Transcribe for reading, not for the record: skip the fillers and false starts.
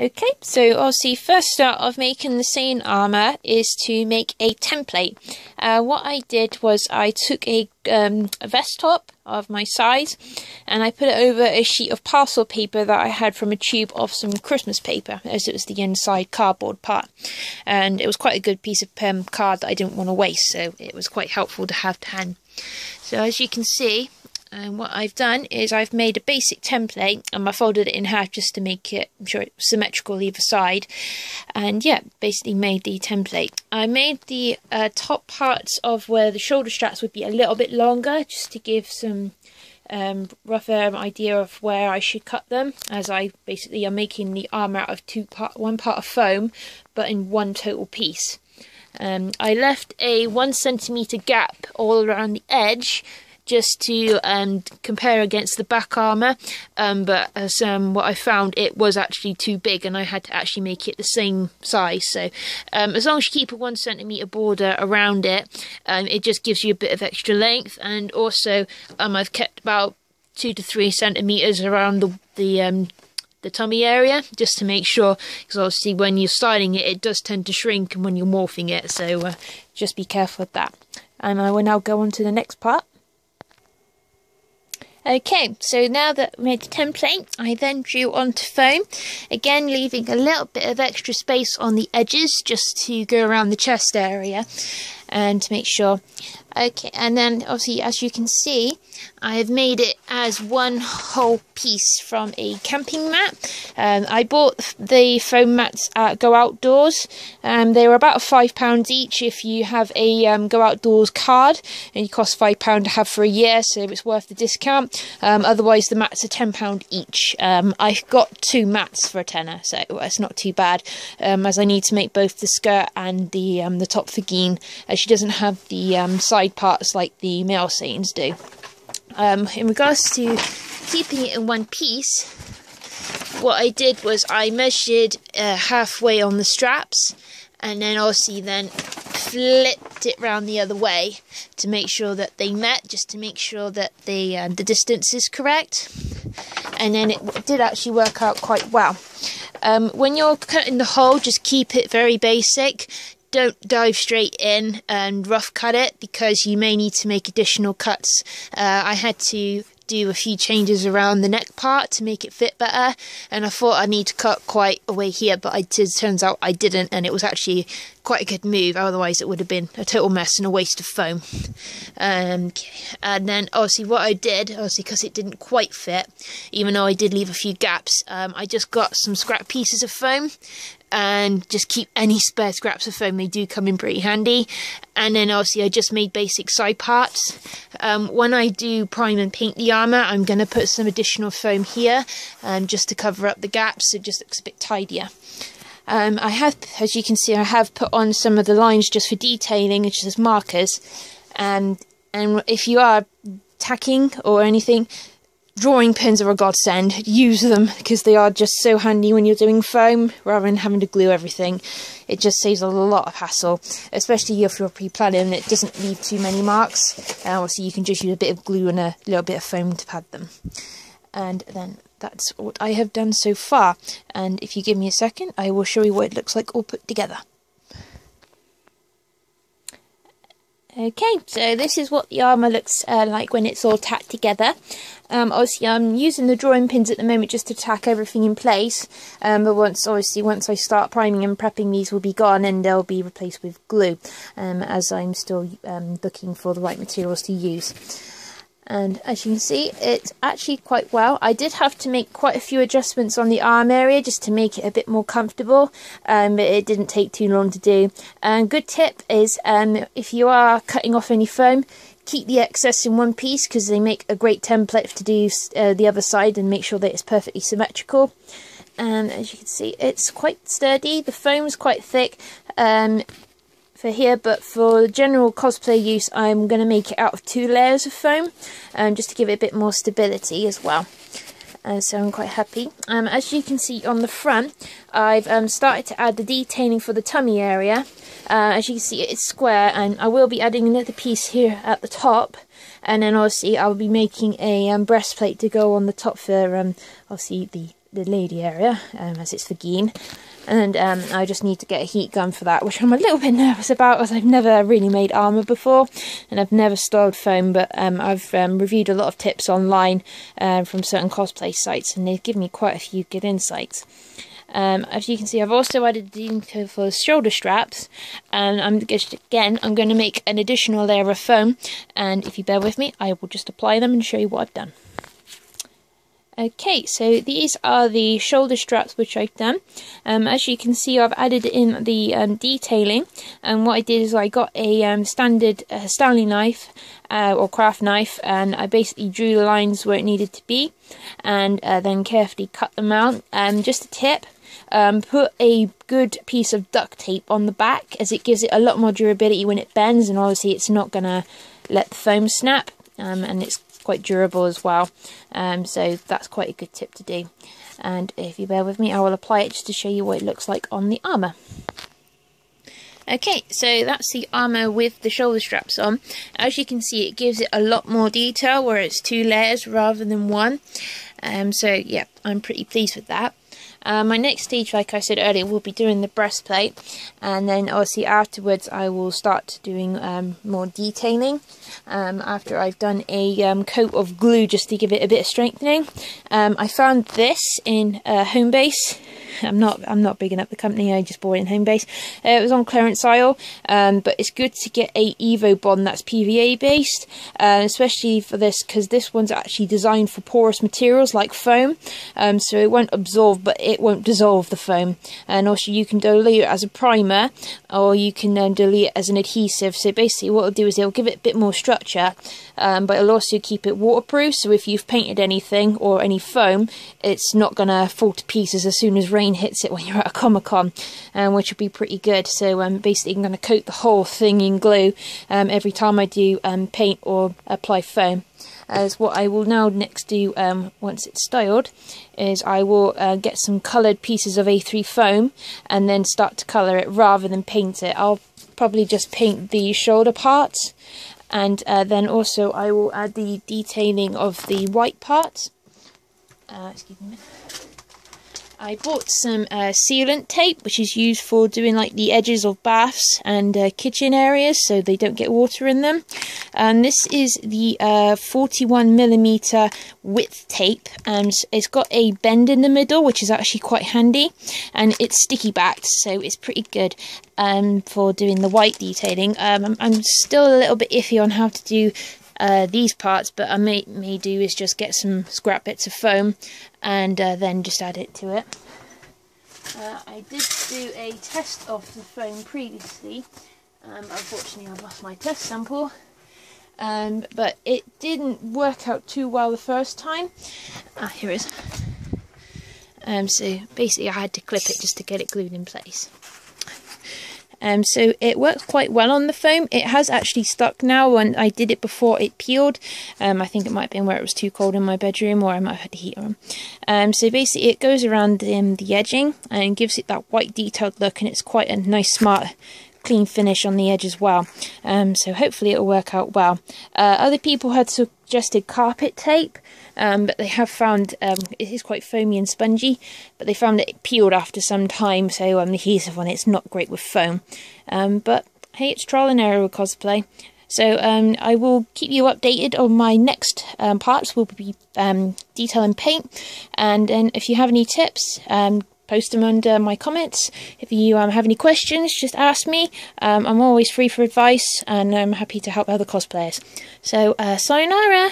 Okay, so obviously first start of making the Sayian Armour is to make a template. What I did was I took a vest top of my size and I put it over a sheet of parcel paper that I had from a tube of some Christmas paper, as it was the inside cardboard part. And it was quite a good piece of card that I didn't want to waste, so it was quite helpful to have to hand. So as you can see, what I've done is I've made a basic template and I folded it in half just to make it, I'm sure, symmetrical either side. And yeah, basically made the template. I made the top parts of where the shoulder straps would be a little bit longer, just to give some rougher idea of where I should cut them, as I basically am making the arm out of one part of foam but in one total piece. I left a 1 centimetre gap all around the edge just to compare against the back armour, but as what I found, it was actually too big and I had to actually make it the same size. So as long as you keep a 1 centimetre border around it, it just gives you a bit of extra length. And also I've kept about 2 to 3 centimetres around the tummy area, just to make sure, because obviously when you're styling it, it does tend to shrink and when you're morphing it, so just be careful with that. And I will now go on to the next part. Okay, so now that we made the template, I then drew onto foam, again leaving a little bit of extra space on the edges just to go around the chest area and to make sure. Okay, and then obviously, as you can see, I have made it as one whole piece from a camping mat. I bought the foam mats at Go Outdoors. They were about £5 each if you have a Go Outdoors card, and it costs £5 to have for a year, so it's worth the discount. Otherwise, the mats are £10 each. I got 2 mats for a tenner, so it's not too bad, as I need to make both the skirt and the top for Geen, as she doesn't have the side parts like the male Sayans do. In regards to keeping it in one piece, what I did was I measured halfway on the straps, and then obviously then flipped it round the other way to make sure that they met, just to make sure that the distance is correct. And then it did actually work out quite well. When you're cutting the hole, just keep it very basic. Don't dive straight in and rough cut it, because you may need to make additional cuts. I had to do a few changes around the neck part to make it fit better, and I thought I need to cut quite away here, but it turns out I didn't, and it was actually quite a good move. Otherwise it would have been a total mess and a waste of foam. And then obviously what I did, obviously because it didn't quite fit, even though I did leave a few gaps, I just got some scrap pieces of foam, and just keep any spare scraps of foam, they do come in pretty handy. And then obviously I just made basic side parts. When I do prime and paint the armour, I'm going to put some additional foam here, just to cover up the gaps, so it just looks a bit tidier. I have, as you can see, I have put on some of the lines just for detailing, just as markers. And if you are tacking or anything, drawing pins are a godsend. Use them, because they are just so handy when you're doing foam, rather than having to glue everything. It just saves a lot of hassle, especially if you're pre-planning and it doesn't leave too many marks. Obviously you can just use a bit of glue and a little bit of foam to pad them. And then that's what I have done so far, and if you give me a second I will show you what it looks like all put together. Okay, so this is what the armour looks like when it's all tacked together. Obviously I'm using the drawing pins at the moment just to tack everything in place, but once I start priming and prepping, these will be gone and they'll be replaced with glue, as I'm still looking for the right materials to use. And as you can see, it's actually quite well. I did have to make quite a few adjustments on the arm area just to make it a bit more comfortable, but it didn't take too long to do. Good tip is, if you are cutting off any foam, keep the excess in one piece, because they make a great template to do the other side and make sure that it's perfectly symmetrical. And as you can see, it's quite sturdy. The foam is quite thick for here, but for general cosplay use I'm going to make it out of 2 layers of foam, just to give it a bit more stability as well. So I'm quite happy. As you can see on the front, I've started to add the detailing for the tummy area. As you can see, it's square, and I will be adding another piece here at the top, and then obviously I'll be making a breastplate to go on the top for obviously the the lady area, as it's for Geen. And I just need to get a heat gun for that, which I'm a little bit nervous about, as I've never really made armour before, and I've never styled foam, but I've reviewed a lot of tips online from certain cosplay sites, and they've given me quite a few good insights. As you can see, I've also added the detail for the shoulder straps, and I'm going to make an additional layer of foam, and if you bear with me, I will just apply them and show you what I've done. Okay, so these are the shoulder straps which I've done. As you can see, I've added in the detailing, and what I did is I got a standard Stanley knife or craft knife, and I basically drew the lines where it needed to be, and then carefully cut them out. Just a tip, put a good piece of duct tape on the back, as it gives it a lot more durability when it bends, and obviously it's not going to let the foam snap, and it's quite durable as well, so that's quite a good tip to do. And if you bear with me, I will apply it just to show you what it looks like on the armour. Okay, so that's the armour with the shoulder straps on. As you can see, it gives it a lot more detail where it's 2 layers rather than 1. So yeah, I'm pretty pleased with that. My next stage, like I said earlier, will be doing the breastplate, and then obviously afterwards I will start doing more detailing after I've done a coat of glue just to give it a bit of strengthening. I found this in Homebase. I'm not bigging up the company, I just bought it in Homebase. It was on clearance aisle, but it's good to get a Evo bond that's PVA based, especially for this, because this one's actually designed for porous materials like foam, so it won't absorb, but it won't dissolve the foam. And also you can dilute it as a primer, or you can dilute it as an adhesive. So basically what it'll do is it'll give it a bit more structure, but it'll also keep it waterproof, so if you've painted anything or any foam, it's not going to fall to pieces as soon as rain hits it when you're at a Comic-Con, which would be pretty good. So basically I'm going to coat the whole thing in glue every time I do paint or apply foam. As what I will now next do once it's styled is I will get some coloured pieces of A3 foam and then start to colour it rather than paint it. I'll probably just paint the shoulder parts, and then also I will add the detailing of the white parts. Excuse me. I bought some sealant tape, which is used for doing like the edges of baths and kitchen areas so they don't get water in them. And this is the 41mm width tape, and it's got a bend in the middle, which is actually quite handy, and it's sticky backed, so it's pretty good for doing the white detailing. I'm still a little bit iffy on how to do these parts, but I may do is just get some scrap bits of foam and then just add it to it. I did do a test of the foam previously. Unfortunately I've lost my test sample, but it didn't work out too well the first time. Here it is. So basically I had to clip it just to get it glued in place. So it works quite well on the foam. It has actually stuck now. When I did it before, it peeled. I think it might have been where it was too cold in my bedroom, or I might have had the heat on. So basically it goes around the edging and gives it that white detailed look, and it's quite a nice, smart, clean finish on the edge as well. So hopefully it'll work out well. Other people had suggested carpet tape, but they have found it is quite foamy and spongy, but they found that it peeled after some time, so the adhesive on it's not great with foam. But hey, it's trial and error with cosplay. So I will keep you updated on my next parts. Will be detail and paint, and then if you have any tips, post them under my comments. If you have any questions, just ask me. I'm always free for advice, and I'm happy to help other cosplayers. So sayonara!